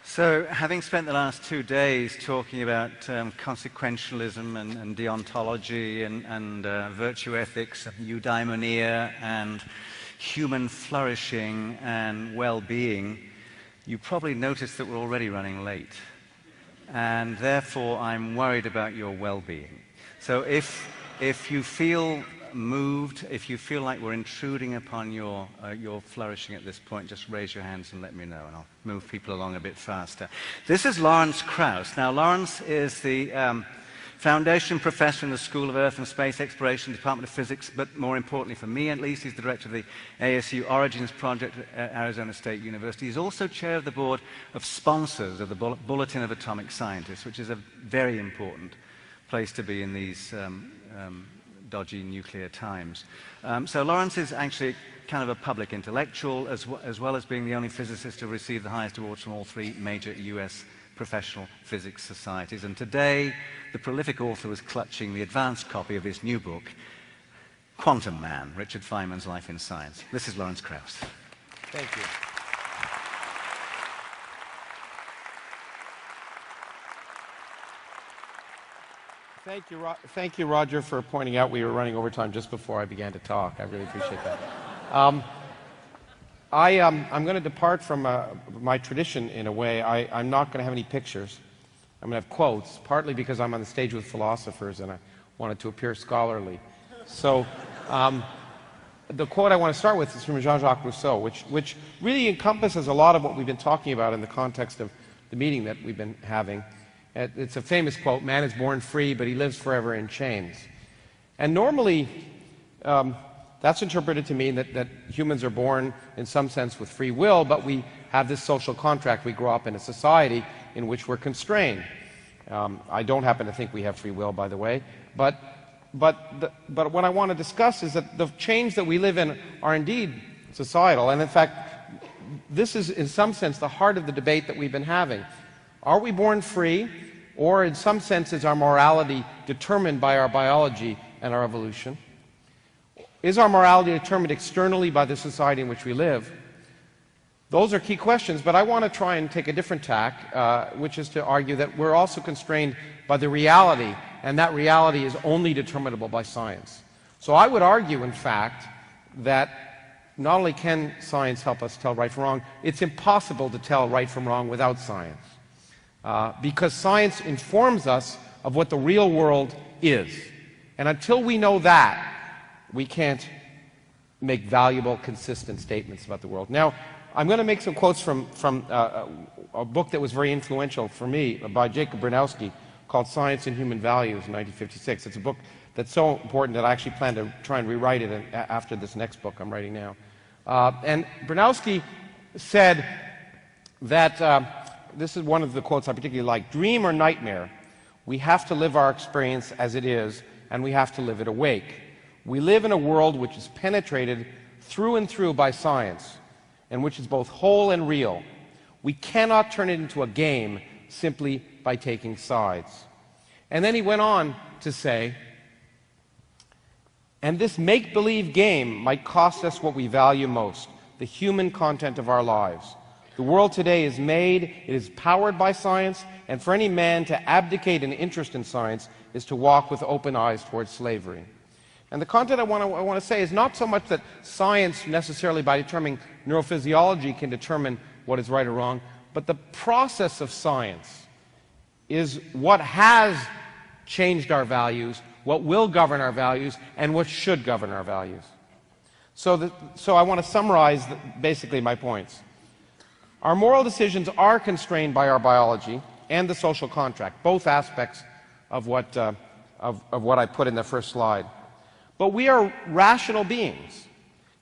So, having spent the last 2 days talking about consequentialism and deontology and virtue ethics and eudaimonia and human flourishing and well-being, you probably noticed that we're already running late. And therefore, I'm worried about your well-being. So if you feel moved, if you feel like we're intruding upon your flourishing at this point, just raise your hands and let me know, and I'll move people along a bit faster. This is Lawrence Krauss. Now, Lawrence is the Foundation Professor in the School of Earth and Space Exploration, Department of Physics, but more importantly for me at least, he's the director of the ASU Origins Project at Arizona State University. He's also chair of the board of sponsors of the Bulletin of Atomic Scientists, which is a very important place to be in these dodgy nuclear times. So Lawrence is actually kind of a public intellectual, as well as being the only physicist to receive the highest awards from all 3 major US professional physics societies. And today, the prolific author was clutching the advanced copy of his new book, Quantum Man, Richard Feynman's Life in Science. This is Lawrence Krauss. Thank you. Thank you, Roger, for pointing out we were running overtime just before I began to talk. I really appreciate that. I'm going to depart from my tradition in a way. I'm not going to have any pictures. I'm going to have quotes, partly because I'm on the stage with philosophers and I wanted to appear scholarly. So the quote I want to start with is from Jean-Jacques Rousseau, which really encompasses a lot of what we've been talking about in the context of the meeting that we've been having. It's a famous quote, "Man is born free, but he lives forever in chains." And normally, that's interpreted to mean that humans are born, in some sense, with free will, but we have this social contract. We grow up in a society in which we're constrained. I don't happen to think we have free will, by the way, but what I want to discuss is that the chains that we live in are indeed societal, and in fact, this is, in some sense, the heart of the debate that we've been having. Are we born free, or in some sense is our morality determined by our biology and our evolution? Is our morality determined externally by the society in which we live? Those are key questions, but I want to try and take a different tack, which is to argue that we're also constrained by the reality, and that reality is only determinable by science. So I would argue, in fact, that not only can science help us tell right from wrong, it's impossible to tell right from wrong without science. Because science informs us of what the real world is. And until we know that, we can't make valuable, consistent statements about the world. Now, I'm going to make some quotes from a book that was very influential for me by Jacob Bronowski called Science and Human Values in 1956. It's a book that's so important that I actually plan to try and rewrite it after this next book I'm writing now. And Bronowski said that this is one of the quotes I particularly like: "Dream or nightmare, we have to live our experience as it is, and we have to live it awake. We live in a world which is penetrated through and through by science, and which is both whole and real. We cannot turn it into a game simply by taking sides." And then he went on to say, "And this make-believe game might cost us what we value most, the human content of our lives. The world today is made, it is powered by science, and for any man to abdicate an interest in science is to walk with open eyes towards slavery." And the content I want to say is not so much that science necessarily, by determining neurophysiology, can determine what is right or wrong, but the process of science is what has changed our values, what will govern our values, and what should govern our values. So I want to summarize basically my points. Our moral decisions are constrained by our biology and the social contract, both aspects of what I put in the first slide. But we are rational beings,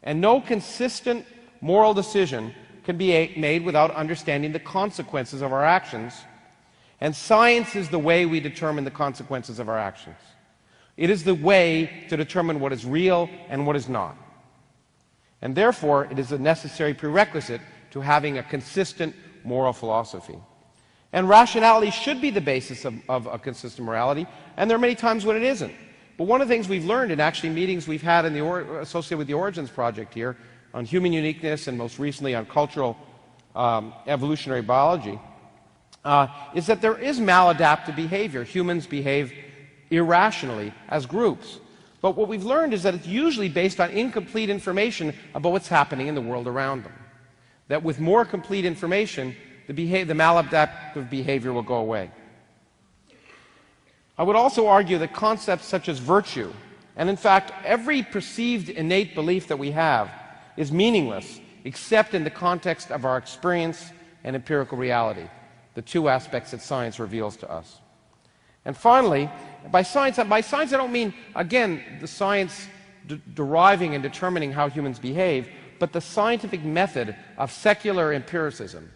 and no consistent moral decision can be made without understanding the consequences of our actions, and science is the way we determine the consequences of our actions. It is the way to determine what is real and what is not. And therefore, it is a necessary prerequisite to having a consistent moral philosophy. And rationality should be the basis of a consistent morality, and there are many times when it isn't. But one of the things we've learned in actually meetings we've had associated with the Origins Project here on human uniqueness and most recently on cultural evolutionary biology is that there is maladaptive behavior. Humans behave irrationally as groups. But what we've learned is that it's usually based on incomplete information about what's happening in the world around them. That with more complete information, the maladaptive behavior will go away. I would also argue that concepts such as virtue, and in fact every perceived innate belief that we have, is meaningless except in the context of our experience and empirical reality, the two aspects that science reveals to us. And finally, by science I don't mean, again, the science deriving and determining how humans behave, but the scientific method of secular empiricism.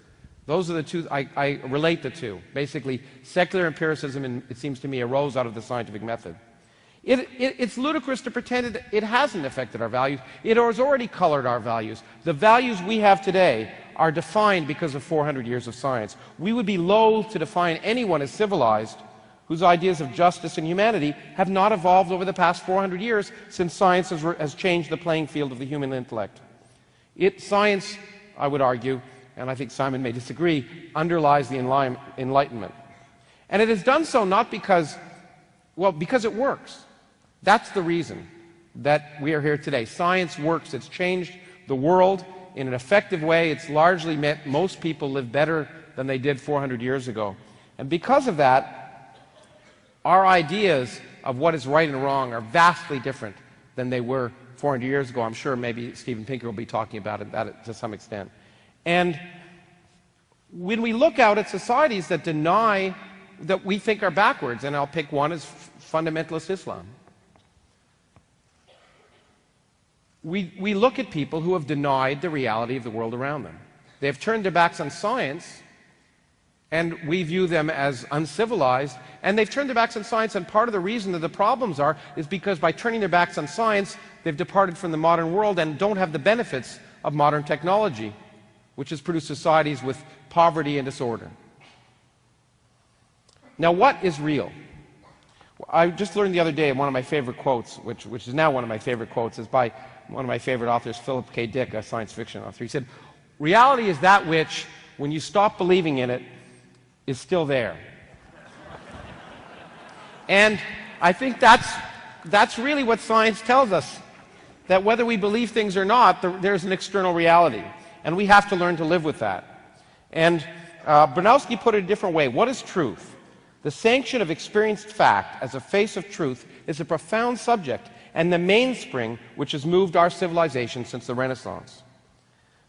Those are the two, I relate the two. Basically, secular empiricism, it seems to me, arose out of the scientific method. It's ludicrous to pretend it hasn't affected our values. It has already colored our values. The values we have today are defined because of 400 years of science. We would be loath to define anyone as civilized whose ideas of justice and humanity have not evolved over the past 400 years since science has changed the playing field of the human intellect. Science, I would argue, and I think Simon may disagree, underlies the Enlightenment. And it has done so not because, well, because it works. That's the reason that we are here today. Science works. It's changed the world in an effective way. It's largely meant most people live better than they did 400 years ago. And because of that, our ideas of what is right and wrong are vastly different than they were 400 years ago. I'm sure maybe Steven Pinker will be talking about it to some extent. And when we look out at societies that deny, that we think are backwards, and I'll pick one as fundamentalist Islam. We look at people who have denied the reality of the world around them. They have turned their backs on science, and we view them as uncivilized, and they've turned their backs on science, and part of the reason that the problems is because by turning their backs on science, they've departed from the modern world and don't have the benefits of modern technology, which has produced societies with poverty and disorder. Now, what is real? I just learned the other day one of my favorite quotes, which is now one of my favorite quotes, is by one of my favorite authors, Philip K. Dick, a science fiction author. He said, "Reality is that which, when you stop believing in it, is still there." And I think that's really what science tells us, that whether we believe things or not, there's an external reality, and we have to learn to live with that. And Bronowski put it a different way. What is truth? The sanction of experienced fact as a face of truth is a profound subject and the mainspring which has moved our civilization since the Renaissance.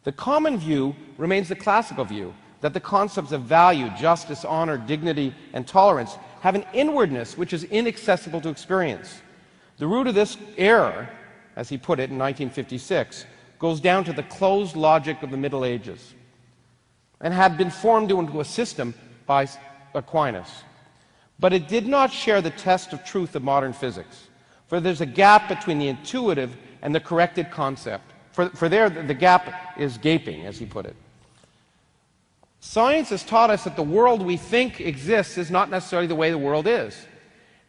The common view remains the classical view, that the concepts of value, justice, honor, dignity, and tolerance have an inwardness which is inaccessible to experience. The root of this error, as he put it in 1956, goes down to the closed logic of the Middle Ages and had been formed into a system by Aquinas. But it did not share the test of truth of modern physics, for there's a gap between the intuitive and the corrected concept. For there, the gap is gaping, as he put it. Science has taught us that the world we think exists is not necessarily the way the world is.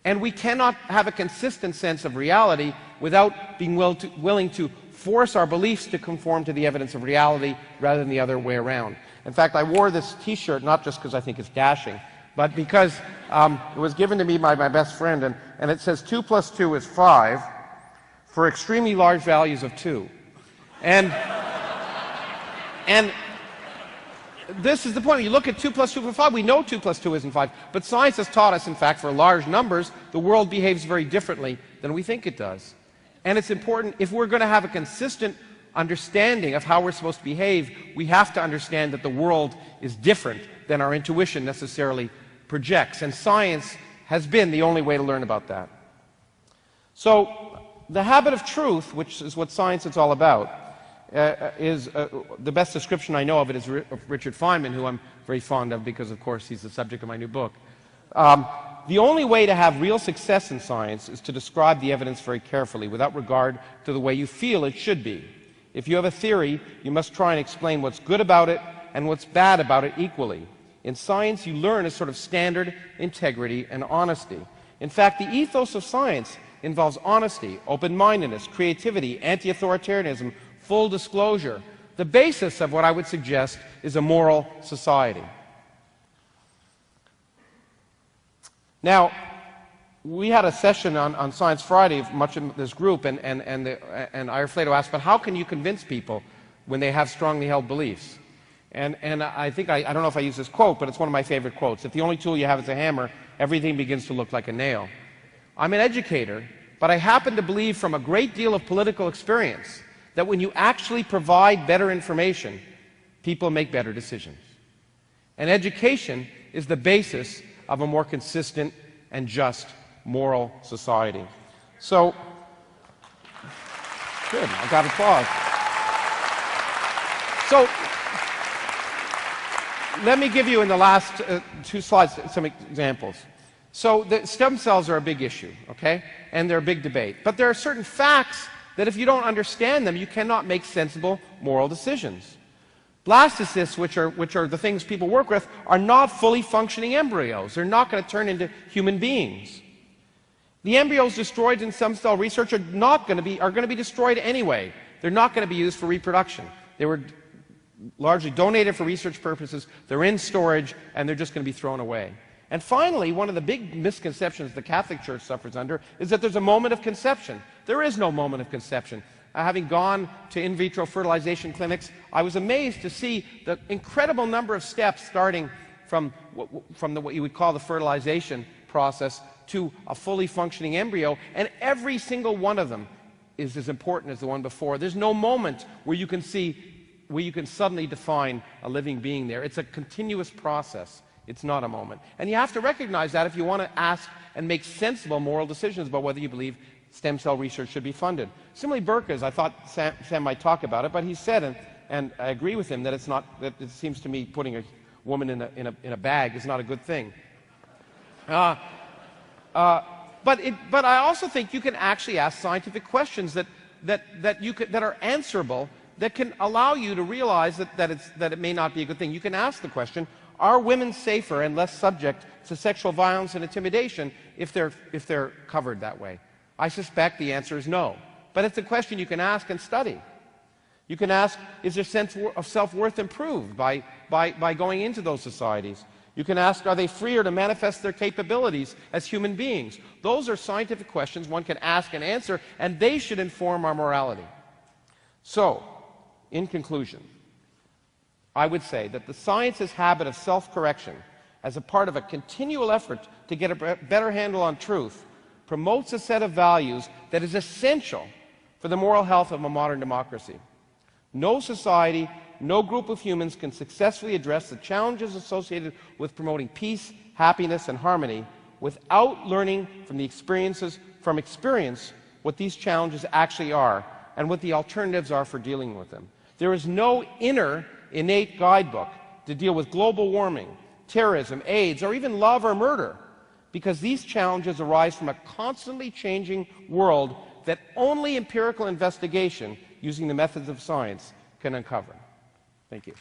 And we cannot have a consistent sense of reality without being willing to force our beliefs to conform to the evidence of reality rather than the other way around. In fact, I wore this T-shirt not just because I think it's dashing, but because it was given to me by my best friend, and it says 2 + 2 is 5 for extremely large values of 2. And this is the point. You look at 2 + 2 = 5. We know 2 + 2 isn't 5. But science has taught us, in fact, for large numbers, the world behaves very differently than we think it does. And it's important, if we're going to have a consistent understanding of how we're supposed to behave, we have to understand that the world is different than our intuition necessarily projects. And science has been the only way to learn about that. So the habit of truth, which is what science is all about, is the best description I know of it is Richard Feynman, who I'm very fond of because, of course, he's the subject of my new book. The only way to have real success in science is to describe the evidence very carefully without regard to the way you feel it should be. If you have a theory, you must try and explain what's good about it and what's bad about it equally. In science, you learn a sort of standard integrity and honesty. In fact, the ethos of science involves honesty, open-mindedness, creativity, anti-authoritarianism, full disclosure. The basis of what I would suggest is a moral society. Now, we had a session on Science Friday, much of this group, and Ireflato asked, but how can you convince people when they have strongly held beliefs? And I think, I don't know if I use this quote, but it's one of my favorite quotes. If the only tool you have is a hammer, everything begins to look like a nail. I'm an educator, but I happen to believe from a great deal of political experience that when you actually provide better information, people make better decisions. And education is the basis of a more consistent and just moral society. So, good, I got applause. So, let me give you in the last 2 slides some examples. So, the stem cells are a big issue, okay? And they're a big debate. But there are certain facts that if you don't understand them, you cannot make sensible moral decisions. Blastocysts, which are the things people work with, are not fully functioning embryos. They're not going to turn into human beings. The embryos destroyed in stem cell research are going to be destroyed anyway. They're not going to be used for reproduction. They were largely donated for research purposes. They're in storage, and they're just going to be thrown away. And finally, one of the big misconceptions the Catholic Church suffers under is that there's a moment of conception. There is no moment of conception. Having gone to in vitro fertilization clinics, I was amazed to see the incredible number of steps starting from what you would call the fertilization process to a fully functioning embryo, and every single one of them is as important as the one before. There's no moment where you can suddenly define a living being there. It's a continuous process. It's not a moment. And you have to recognize that if you want to ask and make sensible moral decisions about whether you believe stem cell research should be funded. Similarly, Burkas, I thought Sam might talk about it, but he said, and I agree with him, that that it seems to me putting a woman in a bag is not a good thing. But I also think you can actually ask scientific questions that are answerable, that can allow you to realize that it may not be a good thing. You can ask the question, are women safer and less subject to sexual violence and intimidation if they're covered that way? I suspect the answer is no. But it's a question you can ask and study. You can ask, is their sense of self-worth improved by going into those societies? You can ask, are they freer to manifest their capabilities as human beings? Those are scientific questions one can ask and answer, and they should inform our morality. So, in conclusion, I would say that the science's habit of self-correction as a part of a continual effort to get a better handle on truth promotes a set of values that is essential for the moral health of a modern democracy. No society, no group of humans can successfully address the challenges associated with promoting peace, happiness, and harmony without learning from experience what these challenges actually are and what the alternatives are for dealing with them. There is no inner innate guidebook to deal with global warming, terrorism, AIDS, or even love or murder, because these challenges arise from a constantly changing world that only empirical investigation using the methods of science can uncover. Thank you.